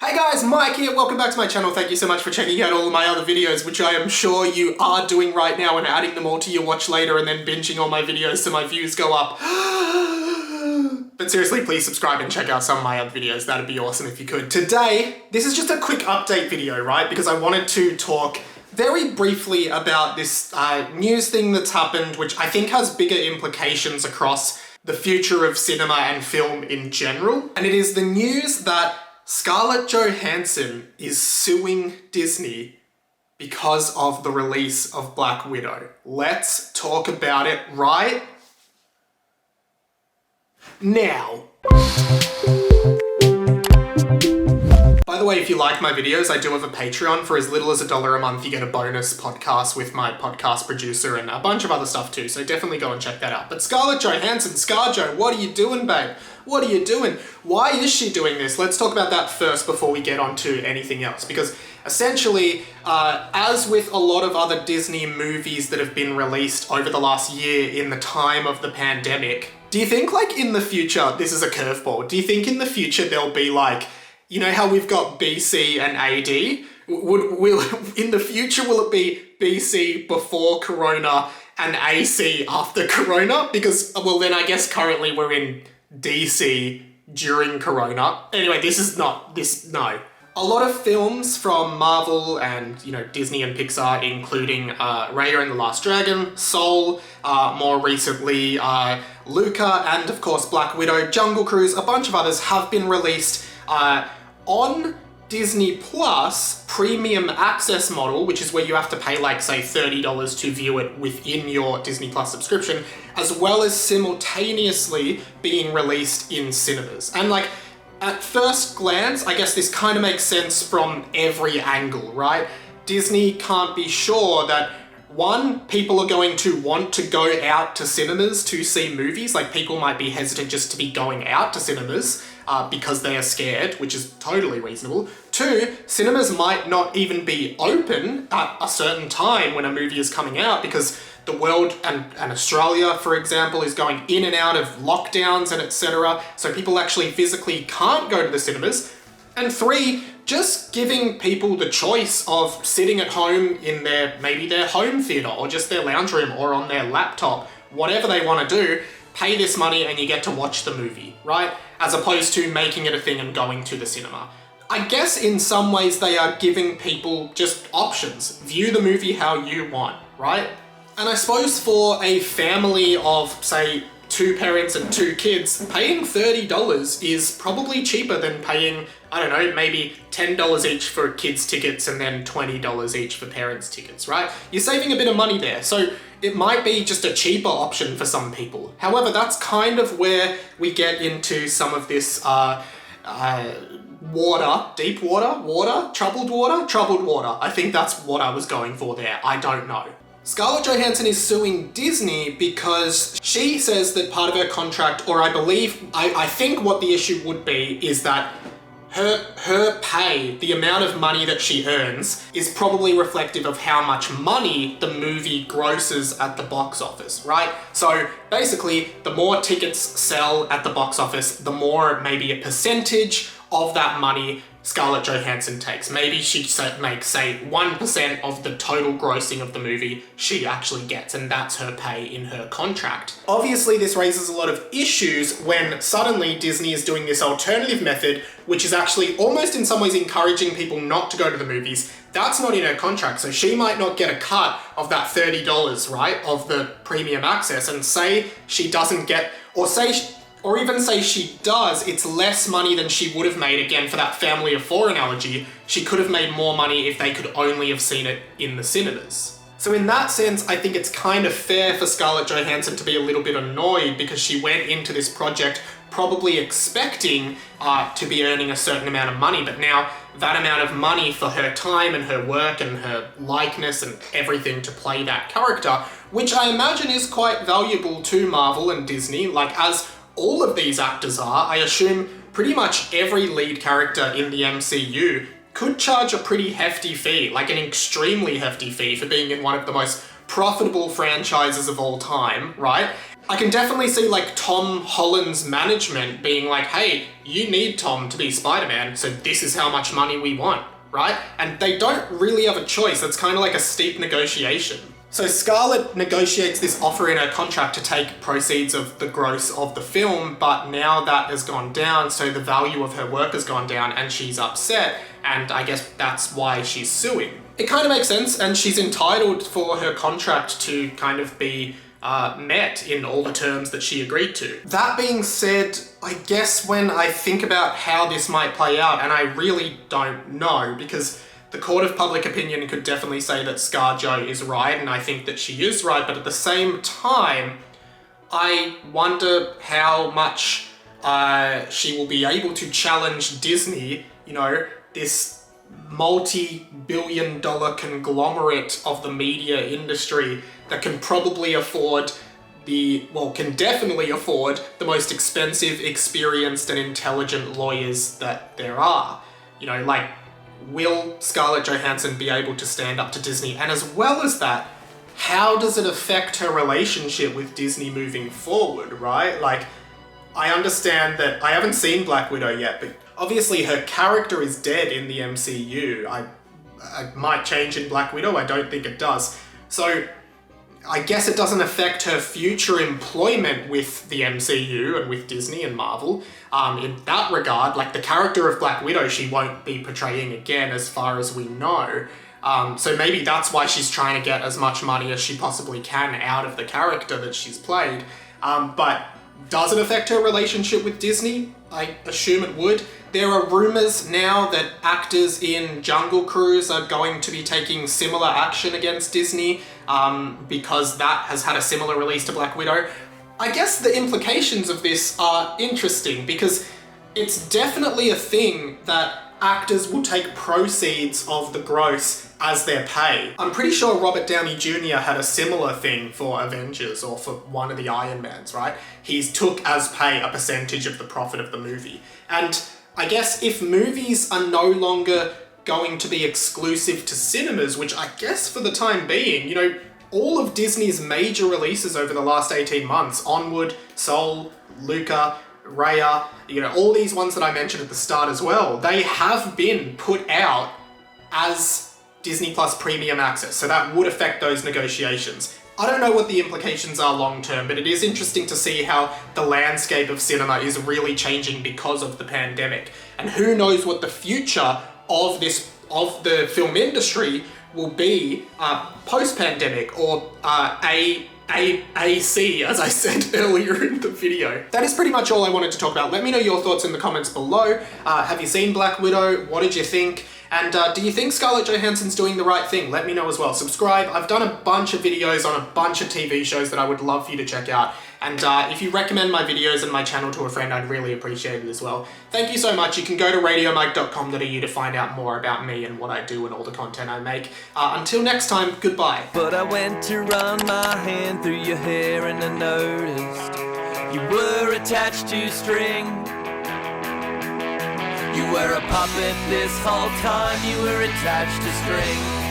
Hey guys, Mike here, welcome back to my channel. Thank you so much for checking out all of my other videos, which I am sure you are doing right now and adding them all to your watch later and then binging all my videos so my views go up. But seriously, please subscribe and check out some of my other videos. That'd be awesome if you could. Today, this is just a quick update video, right? Because I wanted to talk very briefly about this news thing that's happened, which I think has bigger implications across the future of cinema and film in general. And it is the news that Scarlett Johansson is suing Disney because of the release of Black Widow. Let's talk about it right now. By the way, if you like my videos, I do have a Patreon. For as little as $1 a month, you get a bonus podcast with my podcast producer and a bunch of other stuff too, so definitely go and check that out. But Scarlett Johansson, ScarJo, what are you doing, babe? What are you doing? Why is she doing this? Let's talk about that first before we get on to anything else. Because essentially, as with a lot of other Disney movies that have been released over the last year in the time of the pandemic, do you think like in the future, this is a curveball, do you think in the future there'll be like, you know how we've got BC and AD? In the future, will it be BC before Corona and AC after Corona? Because, well, then I guess currently we're in DC during Corona. Anyway, no. A lot of films from Marvel and, Disney and Pixar, including Raya and the Last Dragon, Soul, more recently Luca, and of course Black Widow, Jungle Cruise, a bunch of others have been released on Disney Plus premium access model, which is where you have to pay like say $30 to view it within your Disney Plus subscription, as well as simultaneously being released in cinemas. And like, at first glance, I guess this kind of makes sense from every angle, right? Disney can't be sure that one, people are going to want to go out to cinemas to see movies. Like people might be hesitant just to be going out to cinemas because they are scared, which is totally reasonable. Two, cinemas might not even be open at a certain time when a movie is coming out because the world and Australia, for example, is going in and out of lockdowns and etc. So people actually physically can't go to the cinemas. And three, just giving people the choice of sitting at home in maybe their home theater or just their lounge room or on their laptop, whatever they want to do, pay this money and you get to watch the movie, right? As opposed to making it a thing and going to the cinema. I guess in some ways they are giving people just options. View the movie how you want, right? And I suppose for a family of, say, 2 parents and 2 kids, paying $30 is probably cheaper than paying, I don't know, maybe $10 each for kids' tickets and then $20 each for parents' tickets, right? You're saving a bit of money there. So it might be just a cheaper option for some people. However, that's kind of where we get into some of this deep water, troubled water. I think that's what I was going for there. I don't know. Scarlett Johansson is suing Disney because she says that part of her contract, or I think what the issue would be is that her pay, the amount of money that she earns, is probably reflective of how much money the movie grosses at the box office, right? So basically, the more tickets sell at the box office, the more maybe a percentage of that money Scarlett Johansson takes. Maybe she makes, say, 1% of the total grossing of the movie she actually gets, and that's her pay in her contract. Obviously, this raises a lot of issues when suddenly Disney is doing this alternative method, which is actually almost in some ways encouraging people not to go to the movies. That's not in her contract, so she might not get a cut of that $30, right, of the premium access, and say she doesn't get, or even say she does, it's less money than she would have made, again, for that family of 4 analogy. She could have made more money if they could only have seen it in the cinemas. So in that sense, I think it's kind of fair for Scarlett Johansson to be a little bit annoyed because she went into this project probably expecting to be earning a certain amount of money, but now that amount of money for her time and her work and her likeness and everything to play that character, which I imagine is quite valuable to Marvel and Disney, like as all of these actors are, I assume pretty much every lead character in the MCU could charge a pretty hefty fee, like an extremely hefty fee for being in one of the most profitable franchises of all time, right? I can definitely see like Tom Holland's management being like, hey, you need Tom to be Spider-Man, so this is how much money we want, right? And they don't really have a choice. It's kind of like a steep negotiation. So Scarlett negotiates this offer in her contract to take proceeds of the gross of the film, but now that has gone down, so the value of her work has gone down and she's upset, and I guess that's why she's suing. It kind of makes sense, and she's entitled for her contract to kind of be met in all the terms that she agreed to. That being said, I guess when I think about how this might play out, and I really don't know, because the court of public opinion could definitely say that ScarJo is right, and I think that she is right, but at the same time, I wonder how much she will be able to challenge Disney, you know, this multi-billion-dollar conglomerate of the media industry that can probably afford can definitely afford the most expensive, experienced, and intelligent lawyers that there are. You know, like, will Scarlett Johansson be able to stand up to Disney? And as well as that, how does it affect her relationship with Disney moving forward, right? Like, I understand that I haven't seen Black Widow yet, but obviously her character is dead in the MCU. It might change in Black Widow, I don't think it does. So I guess it doesn't affect her future employment with the MCU and with Disney and Marvel. In that regard, like the character of Black Widow, she won't be portraying again as far as we know. So maybe that's why she's trying to get as much money as she possibly can out of the character that she's played. But does it affect her relationship with Disney? I assume it would. There are rumors now that actors in Jungle Cruise are going to be taking similar action against Disney because that has had a similar release to Black Widow. I guess the implications of this are interesting because it's definitely a thing that actors will take proceeds of the gross as their pay. I'm pretty sure Robert Downey Jr. had a similar thing for Avengers or for one of the Iron Mans, right? He's took as pay a percentage of the profit of the movie. And I guess if movies are no longer going to be exclusive to cinemas, which I guess for the time being, you know, all of Disney's major releases over the last 18 months, Onward, Soul, Luca, Raya, you know, all these ones that I mentioned at the start as well, they have been put out as Disney Plus Premium Access, so that would affect those negotiations. I don't know what the implications are long term, but it is interesting to see how the landscape of cinema is really changing because of the pandemic. And who knows what the future of the film industry will be post-pandemic, or AAC, as I said earlier in the video. That is pretty much all I wanted to talk about. Let me know your thoughts in the comments below. Have you seen Black Widow? What did you think? And do you think Scarlett Johansson's doing the right thing? Let me know as well. Subscribe. I've done a bunch of videos on a bunch of TV shows that I would love for you to check out. And if you recommend my videos and my channel to a friend, I'd really appreciate it as well. Thank you so much. You can go to radiomike.com.au to find out more about me and what I do and all the content I make. Until next time, goodbye. But I went to run my hand through your hair and I noticed you were attached to string. You were a puppet this whole time, you were attached to string.